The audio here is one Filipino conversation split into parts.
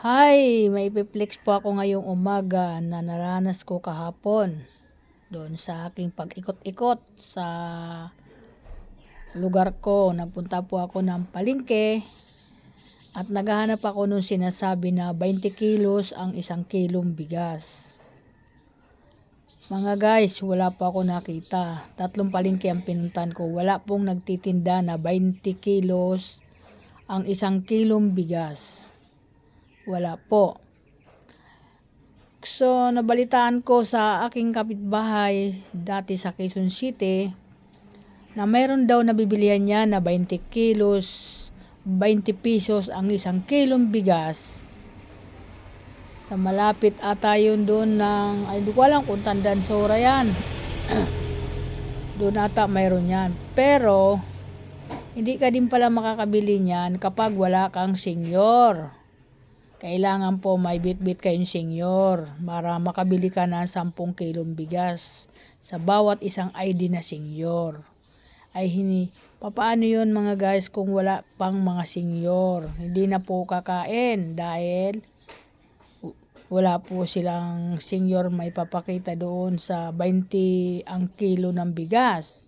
Hi! May ipiplex po ako ngayong umaga na naranas ko kahapon. Doon sa aking pag-ikot-ikot sa lugar ko. Nagpunta po ako ng palengke at naghahanap ako nung sinasabi na 20 kilos ang 1 kilong bigas. Mga guys, wala po ako nakita. 3 palengke ang pinuntan ko. Wala pong nagtitinda na 20 kilos ang 1 kilong bigas. Wala po. So, nabalitaan ko sa aking kapitbahay dati sa Quezon City na mayroon daw nabibilihan niya na 20 kilos, 20 pesos ang 1 kilong bigas. Sa malapit ata yun doon ng, ay hindi ko alam kung Tandansora yan. Doon ata mayroon yan. Pero, hindi ka din pala makakabili niyan kapag wala kang senior. Kailangan po may bit-bit kayong senior para makabili ka ng 10 kilong bigas sa bawat isang ID na senior. Ay papaano yun mga guys kung wala pang mga senior? Hindi na po kakain dahil wala po silang senior may papakita doon sa 20 ang kilo ng bigas.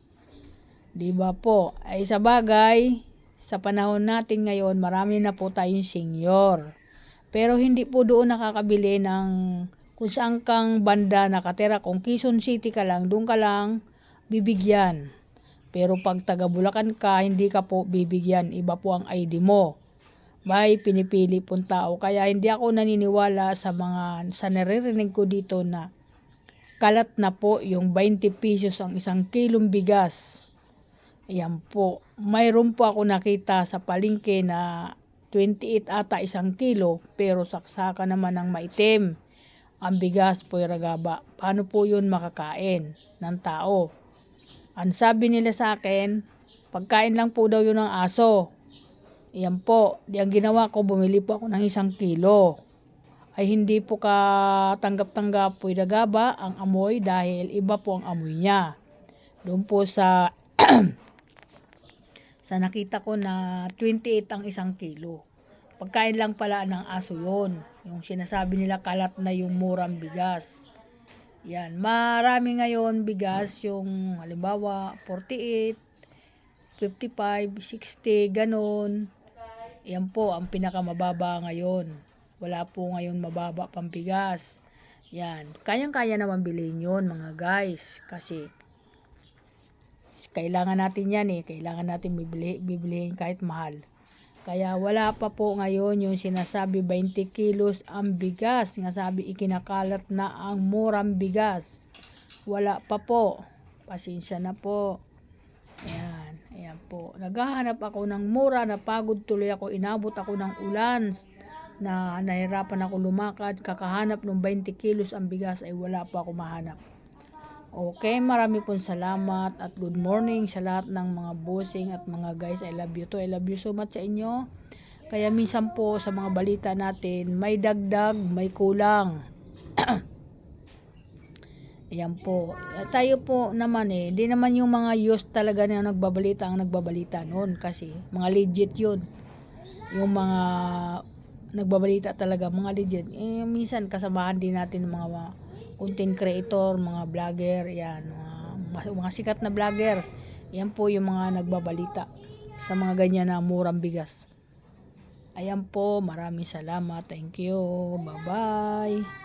Di ba po? Ay sa bagay, sa panahon natin ngayon marami na po tayong senior. Pero hindi po doon nakakabili ng kung saan kang banda nakatira. Kung Quezon City ka lang, doon ka lang bibigyan. Pero pag taga Bulacan ka, hindi ka po bibigyan. Iba po ang ID mo. May pinipili pong tao. Kaya hindi ako naniniwala sa naririnig ko dito na kalat na po yung 20 pesos ang 1 kilong bigas. Ayan po. Mayroon po ako nakita sa palengke na 28 ata 1 kilo, pero saksaka naman ng maitim. Ang bigas po ragaba. Paano po yun makakain ng tao? Ang sabi nila sa akin, pagkain lang po daw yun ng aso. Yan po. Ang ginawa ko, bumili po ako ng 1 kilo. Ay hindi po katanggap-tanggap po ragaba ang amoy dahil iba po ang amoy niya. Doon po sa sa nakita ko na 28 ang 1 kilo. Pagkain lang pala ng aso yun. Yung sinasabi nila kalat na yung murang bigas. Yan. Marami ngayon bigas yung halimbawa 48, 55, 60, ganon. Yan po ang pinakamababa ngayon. Wala po ngayon mababa pang bigas. Yan. Kayang-kaya naman bilhin yun mga guys. Kasi kailangan natin yan eh. Kailangan natin bibilihin kahit mahal. Kaya wala pa po ngayon yung sinasabi 20 kilos ang bigas. Sinasabi ikinakalat na ang murang bigas. Wala pa po. Pasensya na po. Ayan. Ayan po. Naghahanap ako ng mura. Napagod tuloy ako. Inabot ako ng ulan. Na nahirapan ako lumakad. Kakahanap ng 20 kilos ang bigas ay wala pa ako mahanap. Okay, marami pong salamat at good morning sa lahat ng mga bossing at mga guys. I love you too. I love you so much sa inyo. Kaya minsan po sa mga balita natin, may dagdag, may kulang. Ayan po. Tayo po naman di naman yung mga youth talaga na nagbabalita ang nagbabalita noon kasi mga legit yun. Yung mga nagbabalita talaga, mga legit. Minsan kasamahan din natin ng mga content creator, mga vlogger, yan, mga sikat na vlogger. Yan po yung mga nagbabalita sa mga ganyan na murang bigas. Ayan po, maraming salamat. Thank you. Bye-bye.